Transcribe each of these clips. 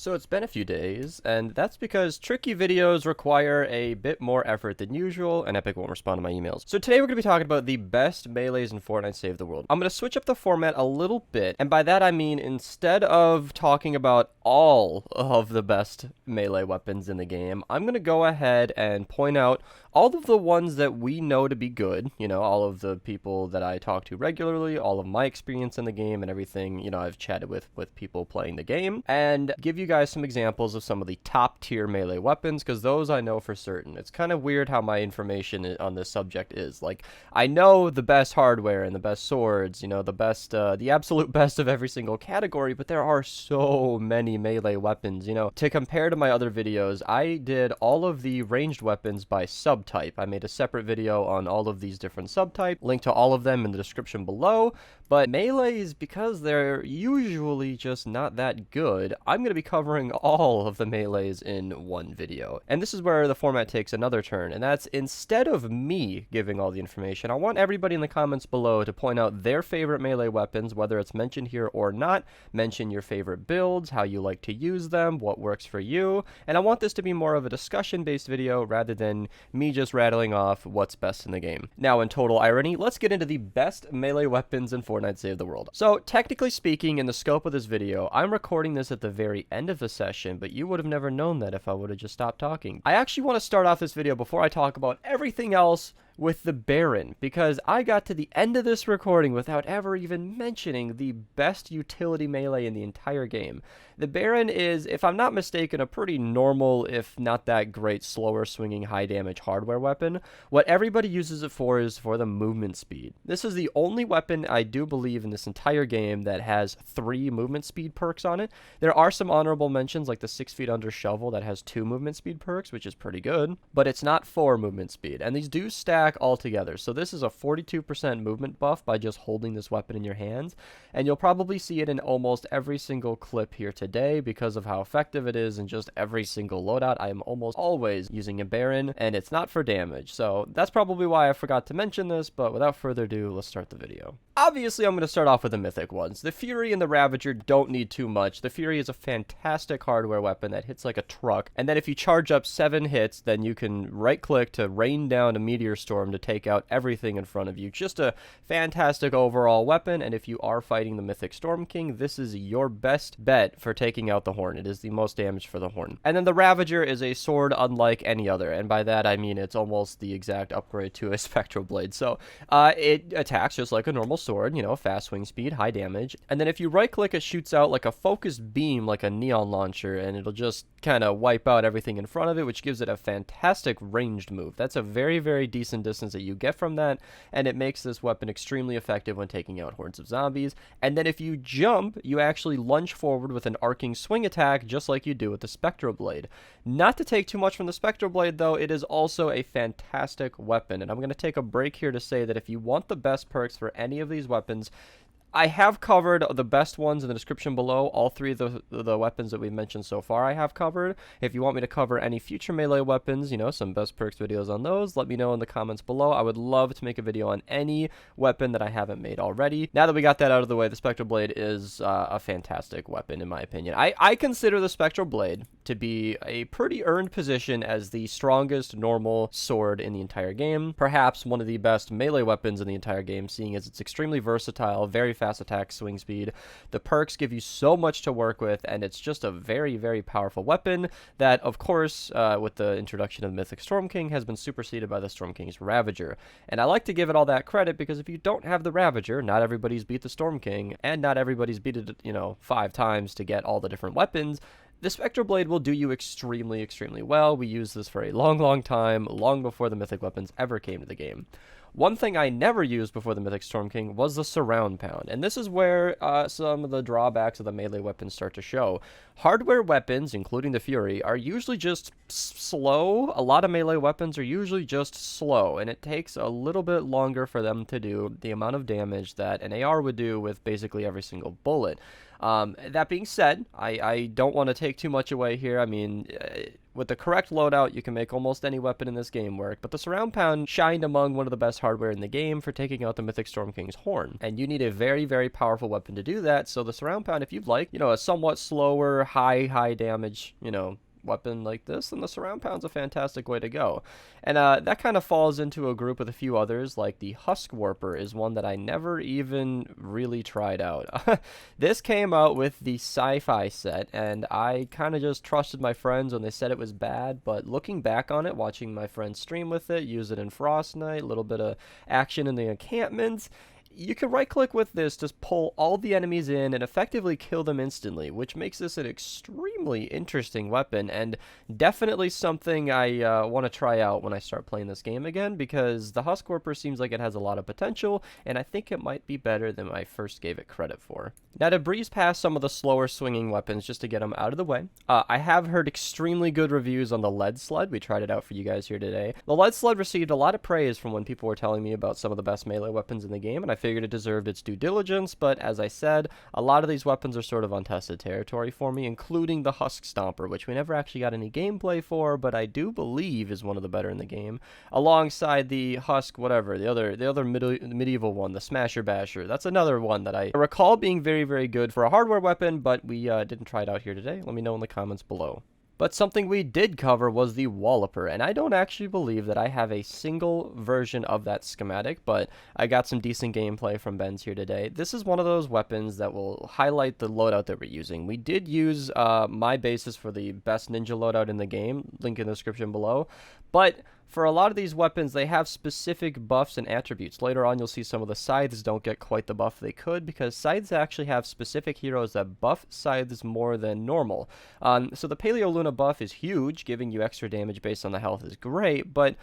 So it's been a few days, and that's because tricky videos require a bit more effort than usual, and Epic won't respond to my emails. So today we're going to be talking about the best melees in Fortnite Save the World. I'm going to switch up the format a little bit, and by that I mean instead of talking about all of the best melee weapons in the game, I'm going to go ahead and point out all of the ones that we know to be good, all of the people that I talk to regularly, all of my experience in the game and everything, I've chatted with people playing the game, and give you guys some examples of some of the top tier melee weapons, because those I know for certain. It's kind of weird how my information on this subject is. Like, I know the best hardware and the best swords, the best, the absolute best of every single category, but there are so many melee weapons, To compare to my other videos, I did all of the ranged weapons by subtype. I made a separate video on all of these different subtypes, link to all of them in the description below, but melees, because they're usually just not that good, I'm going to be covering all of the melees in one video. And this is where the format takes another turn, and that's instead of me giving all the information, I want everybody in the comments below to point out their favorite melee weapons, whether it's mentioned here or not. Mention your favorite builds, how you like to use them, what works for you, and I want this to be more of a discussion-based video rather than me just rattling off what's best in the game. Now, in total irony, let's get into the best melee weapons in Fortnite Save the World. So, technically speaking, in the scope of this video, I'm recording this at the very end of the session, but you would have never known that if I would have just stopped talking. I actually want to start off this video before I talk about everything else with the Baron, because I got to the end of this recording without ever even mentioning the best utility melee in the entire game. The Baron is, if I'm not mistaken, a pretty normal, if not that great, slower swinging, high damage hardware weapon. What everybody uses it for is for the movement speed. This is the only weapon I do believe in this entire game that has 3 movement speed perks on it. There are some honorable mentions like the 6 feet under shovel that has 2 movement speed perks, which is pretty good, but it's not 4 movement speed, and these do stack all together. So this is a 42% movement buff by just holding this weapon in your hands, and you'll probably see it in almost every single clip here today because of how effective it is in just every single loadout. I am almost always using a Baron, and it's not for damage, so that's probably why I forgot to mention this, but without further ado, let's start the video. Obviously, I'm going to start off with the mythic ones. The Fury and the Ravager don't need too much. The Fury is a fantastic hardware weapon that hits like a truck, and then if you charge up 7 hits, then you can right-click to rain down a meteor storm to take out everything in front of you. Just a fantastic overall weapon, and if you are fighting the Mythic Storm King, this is your best bet for taking out the Horn. It is the most damage for the Horn. And then the Ravager is a sword unlike any other, and by that I mean it's almost the exact upgrade to a Spectral Blade. So it attacks just like a normal sword, fast swing speed, high damage, and then if you right click, it shoots out like a focused beam, like a neon launcher, and it'll just kind of wipe out everything in front of it, which gives it a fantastic ranged move. That's a very, very decent distance that you get from that, and it makes this weapon extremely effective when taking out hordes of zombies. And then if you jump, you actually lunge forward with an arcing swing attack, just like you do with the Spectral Blade. Not to take too much from the Spectral Blade, though, it is also a fantastic weapon, and I'm going to take a break here to say that if you want the best perks for any of these weapons, I have covered the best ones in the description below. All 3 of the weapons that we've mentioned so far I have covered. If you want me to cover any future melee weapons, some best perks videos on those, let me know in the comments below. I would love to make a video on any weapon that I haven't made already. Now that we got that out of the way, the Spectral Blade is a fantastic weapon in my opinion. I consider the Spectral Blade to be a pretty earned position as the strongest normal sword in the entire game. Perhaps one of the best melee weapons in the entire game, seeing as it's extremely versatile, very fast attack, swing speed. The perks give you so much to work with, and it's just a very, very powerful weapon that, of course, with the introduction of Mythic Storm King, has been superseded by the Storm King's Ravager. And I like to give it all that credit because if you don't have the Ravager, not everybody's beat the Storm King, and not everybody's beat it, 5 times to get all the different weapons. The Spectral Blade will do you extremely, extremely well. We used this for a long, long time, long before the Mythic weapons ever came to the game. One thing I never used before the Mythic Storm King was the Surround Pound, and this is where some of the drawbacks of the melee weapons start to show. Hardware weapons, including the Fury, are usually just slow. A lot of melee weapons are usually just slow, and it takes a little bit longer for them to do the amount of damage that an AR would do with basically every single bullet. That being said, I don't want to take too much away here. I mean, with the correct loadout, you can make almost any weapon in this game work, but the Surround Pound shined among one of the best hardware in the game for taking out the Mythic Storm King's horn, and you need a very, very powerful weapon to do that, so the Surround Pound, if you'd like, you know, a somewhat slower, high damage, you know, weapon like this, then the Surround Pound's a fantastic way to go. And that kind of falls into a group with a few others, like the Husk Warper is one that I never even really tried out. This came out with the sci-fi set, and I kind of just trusted my friends when they said it was bad, but looking back on it, watching my friends stream with it, use it in Frost Night, a little bit of action in the encampments, you can right-click with this, just pull all the enemies in and effectively kill them instantly, which makes this an extremely interesting weapon, and definitely something I want to try out when I start playing this game again, because the Husk Warper seems like it has a lot of potential, and I think it might be better than I first gave it credit for. Now, to breeze past some of the slower swinging weapons, just to get them out of the way, I have heard extremely good reviews on the Lead Sled. We tried it out for you guys here today. The Lead Sled received a lot of praise from when people were telling me about some of the best melee weapons in the game, and I figured it deserved its due diligence, but as I said, a lot of these weapons are sort of untested territory for me, including the Husk Stomper, which we never actually got any gameplay for, but I do believe is one of the better in the game, alongside the Husk whatever, the other medieval one, the Smasher Basher. That's another one that I recall being very, very good for a hardware weapon, but we didn't try it out here today. Let me know in the comments below. But something we did cover was the Walloper, and I don't actually believe that I have a single version of that schematic, but I got some decent gameplay from Bhnz here today. This is one of those weapons that will highlight the loadout that we're using. We did use my basis for the best ninja loadout in the game, link in the description below, but for a lot of these weapons, they have specific buffs and attributes. Later on, you'll see some of the scythes don't get quite the buff they could, because scythes actually have specific heroes that buff scythes more than normal. So the Paleo Luna buff is huge, giving you extra damage based on the health is great, but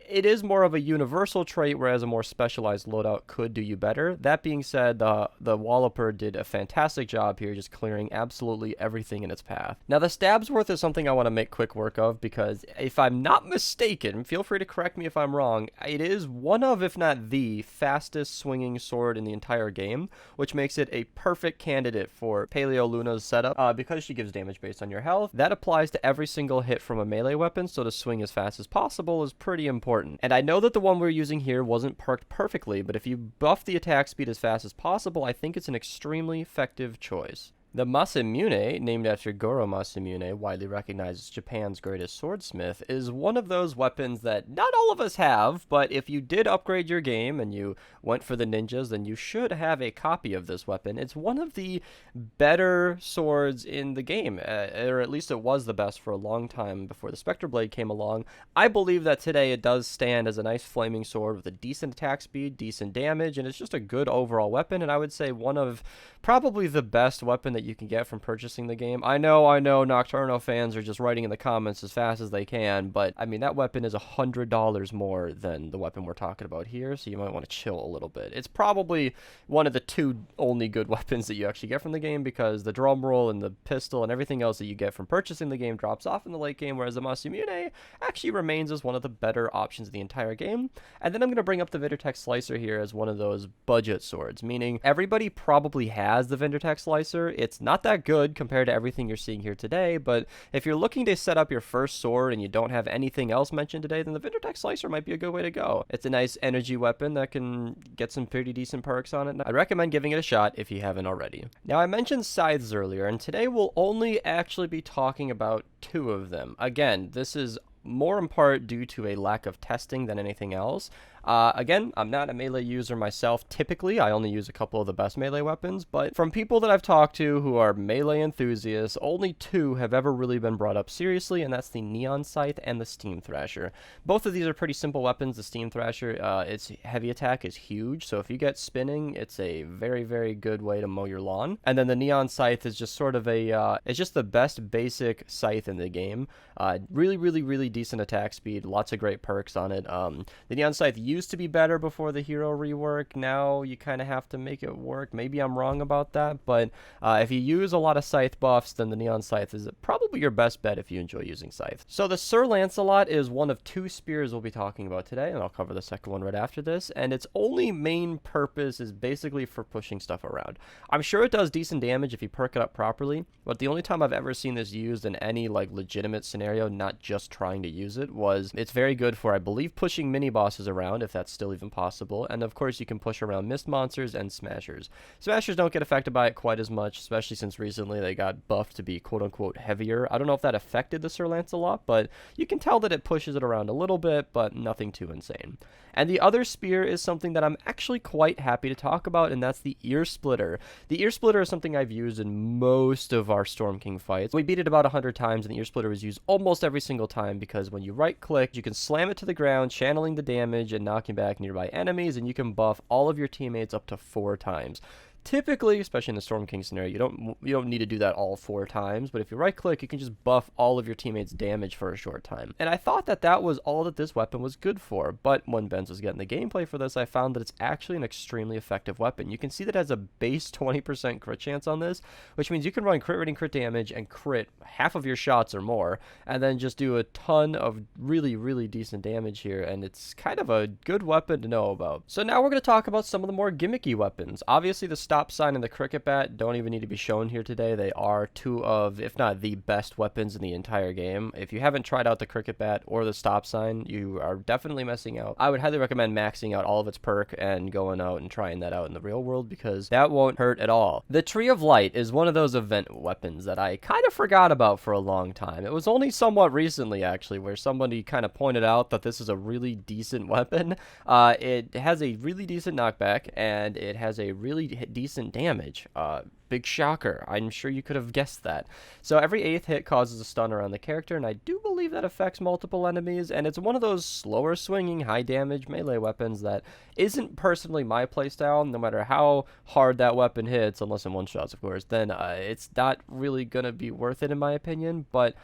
it is more of a universal trait, whereas a more specialized loadout could do you better. That being said, the Walloper did a fantastic job here, just clearing absolutely everything in its path. Now, the Stabsworth is something I want to make quick work of, because if I'm not mistaken, feel free to correct me if I'm wrong, it is one of, if not the fastest swinging sword in the entire game, which makes it a perfect candidate for Paleo Luna's setup, because she gives damage based on your health. That applies to every single hit from a melee weapon, so to swing as fast as possible is pretty important. And I know that the one we're using here wasn't perked perfectly, but if you buff the attack speed as fast as possible, I think it's an extremely effective choice. The Masamune, named after Goro Masamune, widely recognized as Japan's greatest swordsmith, is one of those weapons that not all of us have, but if you did upgrade your game and you went for the ninjas, then you should have a copy of this weapon. It's one of the better swords in the game, or at least it was the best for a long time before the Spectral Blade came along. I believe that today it does stand as a nice flaming sword with a decent attack speed, decent damage, and it's just a good overall weapon, and I would say one of probably the best weapon that you can get from purchasing the game. I know Nocturno fans are just writing in the comments as fast as they can, but I mean, that weapon is $100 more than the weapon we're talking about here, so you might want to chill a little bit. It's probably one of the two only good weapons that you actually get from the game, because the drum roll and the pistol and everything else that you get from purchasing the game drops off in the late game, whereas the Masamune actually remains as one of the better options of the entire game. And then I'm going to bring up the Vindertech Slicer here as one of those budget swords, meaning everybody probably has the Vindertech Slicer. It's not that good compared to everything you're seeing here today, but if you're looking to set up your first sword and you don't have anything else mentioned today, then the Vindertech Slicer might be a good way to go. It's a nice energy weapon that can get some pretty decent perks on it. I recommend giving it a shot if you haven't already. Now, I mentioned scythes earlier, and today we'll only actually be talking about two of them. Again, this is more in part due to a lack of testing than anything else. Again, I'm not a melee user myself. Typically, I only use a couple of the best melee weapons, but from people that I've talked to who are melee enthusiasts, only two have ever really been brought up seriously, and that's the Neon Scythe and the Steam Thrasher. Both of these are pretty simple weapons. The Steam Thrasher, its heavy attack is huge, so if you get spinning, it's a very, very good way to mow your lawn. And then the Neon Scythe is just sort of a, it's just the best basic scythe in the game. Really, really, really decent attack speed, lots of great perks on it. The Neon Scythe used to be better before the hero rework. Now you kind of have to make it work. Maybe I'm wrong about that, but if you use a lot of scythe buffs, then the Neon Scythe is probably your best bet if you enjoy using scythe. So the Sir Lancelot is one of 2 spears we'll be talking about today, and I'll cover the second one right after this, and its only main purpose is basically for pushing stuff around. I'm sure it does decent damage if you perk it up properly, but the only time I've ever seen this used in any like legitimate scenario, not just trying to use it, was it's very good for, I believe, pushing mini bosses around, if that's still even possible, and of course you can push around mist monsters and smashers. Smashers don't get affected by it quite as much, especially since recently they got buffed to be quote-unquote heavier. I don't know if that affected the Sir Lancelot, but you can tell that it pushes it around a little bit, but nothing too insane. And the other spear is something that I'm actually quite happy to talk about, and that's the Ear Splitter. The Ear Splitter is something I've used in most of our Storm King fights. We beat it about 100 times, and the Ear Splitter was used almost every single time, because when you right-click, you can slam it to the ground, channeling the damage and knocking back nearby enemies, and you can buff all of your teammates up to 4 times. Typically, especially in the Storm King scenario, you don't need to do that all 4 times, but if you right click, you can just buff all of your teammates' damage for a short time. And I thought that that was all that this weapon was good for, but when Bhnz was getting the gameplay for this, I found that it's actually an extremely effective weapon. You can see that it has a base 20% crit chance on this, which means you can run crit rating, crit damage, and crit half of your shots or more, and then just do a ton of really, really decent damage here, and it's kind of a good weapon to know about. So now we're going to talk about some of the more gimmicky weapons. Obviously, the stop sign and the cricket bat don't even need to be shown here today. They are 2 of, if not the best weapons in the entire game. If you haven't tried out the cricket bat or the stop sign, you are definitely missing out. I would highly recommend maxing out all of its perk and going out and trying that out in the real world, because that won't hurt at all. The Tree of Light is one of those event weapons that I kind of forgot about for a long time. It was only somewhat recently, actually, where somebody kind of pointed out that this is a really decent weapon. It has a really decent knockback, and it has a really decent damage. Big shocker. I'm sure you could have guessed that. So every 8th hit causes a stun around the character, and I do believe that affects multiple enemies, and it's one of those slower swinging, high damage melee weapons that isn't personally my playstyle. No matter how hard that weapon hits, unless in one-shots, of course, then it's not really gonna be worth it in my opinion, but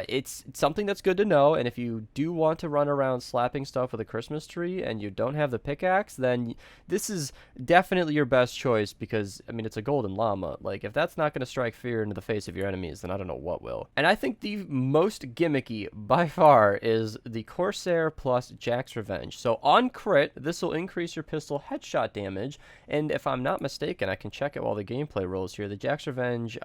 it's something that's good to know, and if you do want to run around slapping stuff with a Christmas tree and you don't have the pickaxe, then this is definitely your best choice, because, I mean, it's a golden llama. Like, if that's not going to strike fear into the face of your enemies, then I don't know what will. And I think the most gimmicky, by far, is the Corsair plus Jack's Revenge. So on crit, this will increase your pistol headshot damage, and if I'm not mistaken, I can check it while the gameplay rolls here. The Jack's Revenge,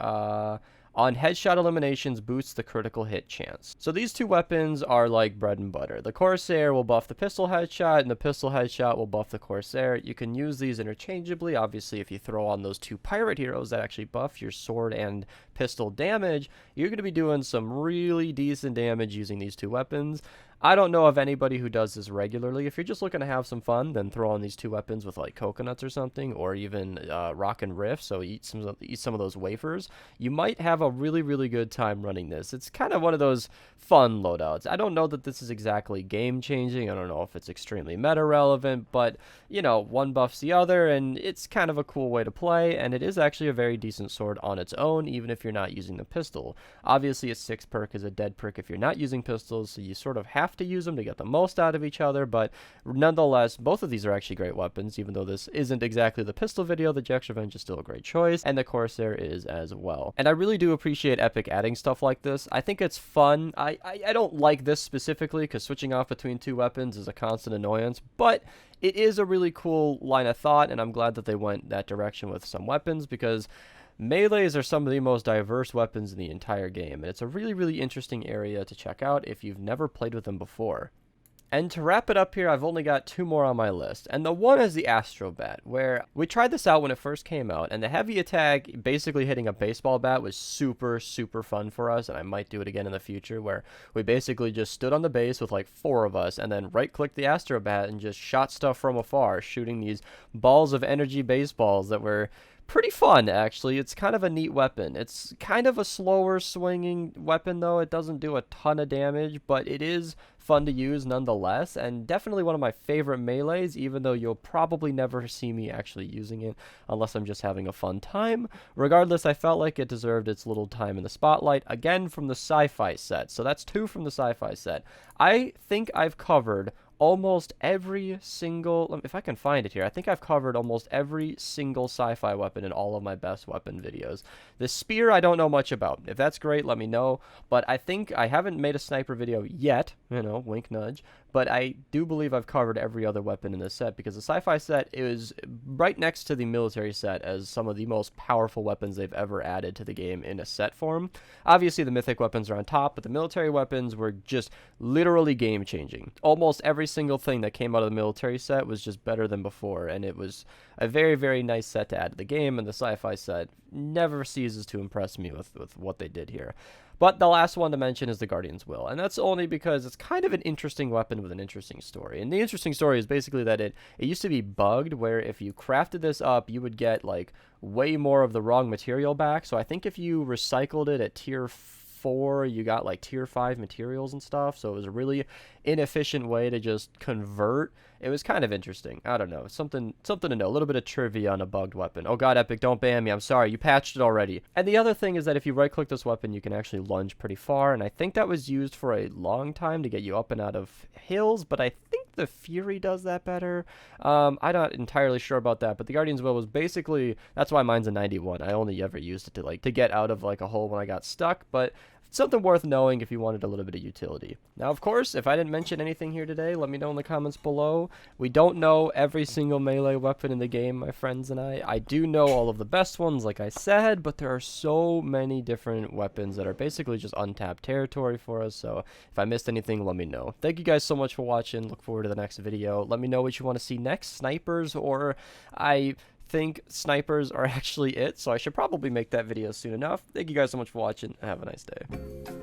on headshot eliminations, boosts the critical hit chance. So these 2 weapons are like bread and butter. The Corsair will buff the pistol headshot, and the pistol headshot will buff the Corsair. You can use these interchangeably. Obviously, if you throw on those 2 pirate heroes that actually buff your sword and pistol damage, you're going to be doing some really decent damage using these 2 weapons. I don't know of anybody who does this regularly. If you're just looking to have some fun, then throw on these 2 weapons with like coconuts or something, or even rock and riff, so eat some of those wafers. You might have a really, really good time running this. It's kind of one of those fun loadouts. I don't know that this is exactly game changing. I don't know if it's extremely meta relevant, but you know, one buffs the other, and it's kind of a cool way to play, and it is actually a very decent sword on its own, even if you're not using the pistol. Obviously, a 6th perk is a dead perk if you're not using pistols, so you sort of have to use them to get the most out of each other, but nonetheless, both of these are actually great weapons. Even though this isn't exactly the pistol video, the Jack's Revenge is still a great choice, and the Corsair is as well. And I really do appreciate Epic adding stuff like this. I think it's fun. I don't like this specifically, because switching off between 2 weapons is a constant annoyance, but it is a really cool line of thought, and I'm glad that they went that direction with some weapons, because melees are some of the most diverse weapons in the entire game, and it's a really, really interesting area to check out if you've never played with them before. And to wrap it up here, I've only got 2 more on my list, and the one is the Astro Bat, where we tried this out when it first came out, and the heavy attack, basically hitting a baseball bat, was super, super fun for us, and I might do it again in the future, where we basically just stood on the base with like 4 of us, and then right-clicked the Astro Bat and just shot stuff from afar, shooting these balls of energy baseballs that were pretty fun, actually. It's kind of a neat weapon. It's kind of a slower swinging weapon, though. It doesn't do a ton of damage, but it is fun to use nonetheless, and definitely one of my favorite melees, even though you'll probably never see me actually using it unless I'm just having a fun time. Regardless, I felt like it deserved its little time in the spotlight, again from the sci-fi set. So that's 2 from the sci-fi set. I think I've covered almost every single, if I can find it here, I think I've covered almost every single sci-fi weapon in all of my best weapon videos. The spear I don't know much about. If that's great, let me know, but I think I haven't made a sniper video yet, you know, wink nudge, but I do believe I've covered every other weapon in this set, because the sci-fi set is right next to the military set as some of the most powerful weapons they've ever added to the game in a set form. Obviously the mythic weapons are on top, but the military weapons were just literally game changing. Almost every single thing that came out of the military set was just better than before, and it was a very, very nice set to add to the game, and the sci-fi set never ceases to impress me with what they did here. But the last one to mention is the Guardian's Will, and that's only because it's kind of an interesting weapon with an interesting story. And the interesting story is basically that it used to be bugged, where if you crafted this up, you would get, like, way more of the wrong material back. So I think if you recycled it at tier 4, you got, like, tier 5 materials and stuff, so it was a really inefficient way to just convert. It was kind of interesting. I don't know. Something to know. A little bit of trivia on a bugged weapon. Oh god, Epic, don't ban me. I'm sorry. You patched it already. And the other thing is that if you right-click this weapon, you can actually lunge pretty far, and I think that was used for a long time to get you up and out of hills, but I think the Fury does that better. I'm not entirely sure about that, but the Guardian's Will was basically, that's why mine's a 91. I only ever used it to get out of, like, a hole when I got stuck, but something worth knowing if you wanted a little bit of utility. Now, of course, if I didn't mention anything here today, let me know in the comments below. We don't know every single melee weapon in the game, my friends and I. I do know all of the best ones, like I said, but there are so many different weapons that are basically just untapped territory for us, so if I missed anything, let me know. Thank you guys so much for watching. Look forward to the next video. Let me know what you want to see next, snipers, or I think snipers are actually it, so I should probably make that video soon enough. Thank you guys so much for watching, and have a nice day.